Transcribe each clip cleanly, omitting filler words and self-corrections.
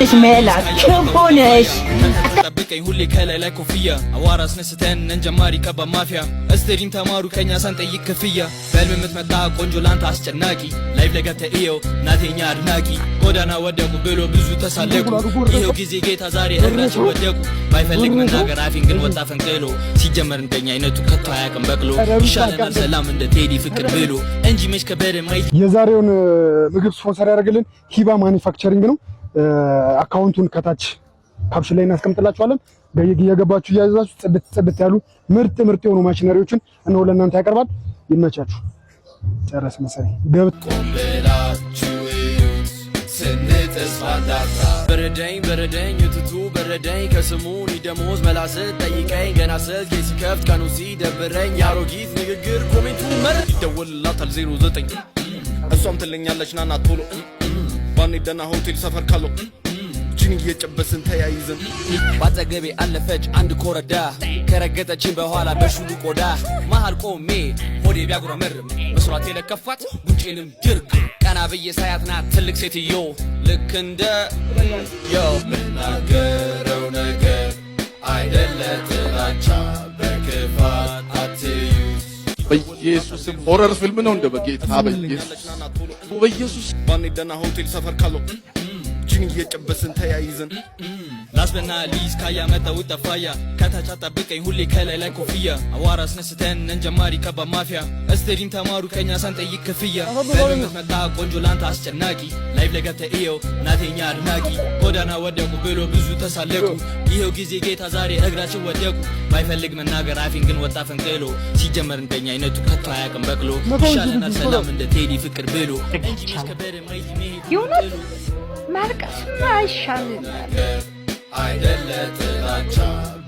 እስሜላት ክቡነሽ ጠብቀኝ ሁሌ ከላይ ላይ ኮፍያ አዋራ አስነስተን እንጀማሪ ከባ ማፊያ እስቴሪን ተማሩ ከኛ ሳንጠይቅ ክፍያ በህልም የምትመጣ ቆንጆ ላንተ አስጨናቂ ላይፍ ላይ ገብተህ እየው ናቴኛ አድናቂ ጎዳና ወደቁ ብሎ ብዙ ተሳለቁ ይኸው ጊዜ ጌታ ዛሬ እግራችን ወደቁ ባይፈልግ መናገር አፊን ግን ወጣ ፈንቅሎ ሲጀመር እንደኛ አይነቱ ከቶ አያውቅም በቅሎ ይሻለናል ሰላም እንደ ቴዲ ፍቅር ብሎ እንጂ መች ከበደ ማይ የዛሬውን ምግብ ስፖንሰር ያደርግልን ሂባ ማኒፋክቸሪንግ ነው። አካውንቱን ከታች ካፕሽን ላይ እናስቀምጥላችኋለን። በየገባችሁ እያዘዛችሁ ጽድት ያሉ ምርጥ የሆኑ ማሽነሪዎችን እነሆ ለእናንተ ያቀርባል። ይመቻችሁ። ጨረስ መሰለኝ ቆምብላችሁ ስንጥስፋላታ በረደኝ እትቱ በረደኝ ከስሙኒ ደሞዝ መላስት ጠይቀኝ ገና ስልክ ሲከፍት ቀኑ ሲደብረኝ የአሮጊት ንግግር ኮሜንቱ መር ይደወልላታል 09 እሷም ትለኛለች ናና ቶሎ ባኔ ደና ሆቴል ሰፈር ካለው ጂኒ እየጨበስን ተያይዘን ባጠገቤ አለፈች አንድ ኮረዳ ከረገጠችን በኋላ በሹሉ ቆዳ መሃል ቆሜ ሆዴ ቢያጉረመርም መስሏት የለከፋት ጉንጬንም ድርግ ቀና ብዬ ሳያትና ትልቅ ሴትዮ ልክ እንደ ምናገረው ነገር አይደለ ጥላቻ በክፋት አትዩት በኢየሱስም ሆረር ፊልም ነው እንደ በጌታ በኢየሱስ ባኔ ደና ሆቴል ሰፈር ካለው ጂኒ እየጨበስን ተያይዘን ላስበና ሊዝ ካያ መጣው ጠፋያ ከታች አጣብቀኝ ሁሌ ከላይ ላይ ኮፍያ አዋራ አስነስተን እንጀማሪ ከባ ማፊያ እስቴሪን ተማሩ ከኛ ሳንጠይቅ ክፍያ በህልም የምትመጣ ቆንጆ ላንተ አስጨናቂ ላይፍ ላይ ገብተህ እየው ናቴኛ አድናቂ ጎዳና ወደቁ ብሎ ብዙ ተሳለቁ ይኸው ጊዜ ጌታ ዛሬ እግራችን ወደቁ ባይፈልግ መናገር አፊን ግን ወጣ ፈንቅሎ ሲጀመር እንደኛ አይነቱ ከቶ አያውቅም በቅሎ ይሻለናል ሰላም እንደ ቴዲ ፍቅር ብሎ እንጂ መች ከበደ ማይ ይሁን ማልቀስ አይሻልም አይደለ ጥላቻ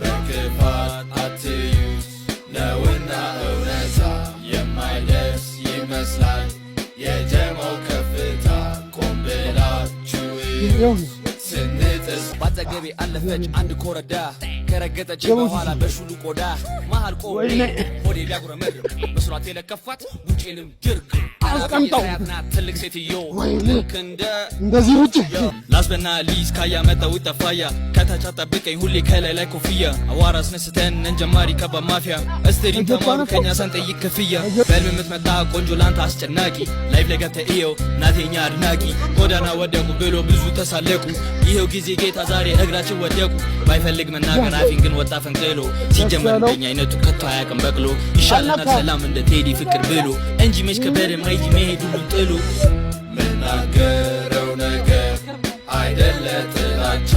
በክፋት አትዩት ነውና እውነታ የማይደርስ ይመስላል የጀማው ከፍታ ቆምብላችሁ ስንጥስ ባጠገቤ አለፈች አንድ ኮረዳ ከረገጠች በኋላ በሹሉ ቆዳ መሃል ቆሜ ሆዴ ቢያጉረመርም መስሏት የለከፋት ጉንጬንም ድርግ አስቀምጠው ትልቅ ሴትዮ ልክ እንደዚህ ሩጭ ላስበና ሊዝ ካያ መጣው ጠፋያ ከታች አጣብቀኝ ሁሌ ከላይ ላይ ኮፍያ አዋራ አስነስተን እንጀማሪ ከባ ማፊያ እስቴሪን ተማሩ ከኛ ሳንጠይቅ ክፍያ በህልም የምትመጣ ቆንጆ ላንተ አስጨናቂ ላይፍ ላይ ገብተህ እየው ናቴኛ አድናቂ ጎዳና ወደቁ ብሎ ብዙ ተሳለቁ ይኸው ጊዜ ጌታ ዛሬ እግራችን ወደቁ ባይፈልግ መናገር አፊን ግን ወጣ ፈንቅሎ ሲጀመር እንደኛ አይነቱ ከቶ አያውቅም በቅሎ ይሻለናል ሰላም እንደ ቴዲ ፍቅር ብሎ እንጂ መች ከበደ ማይ መሄዱ ጥሉ ምናገረው ነገር አይደለ ጥላቻ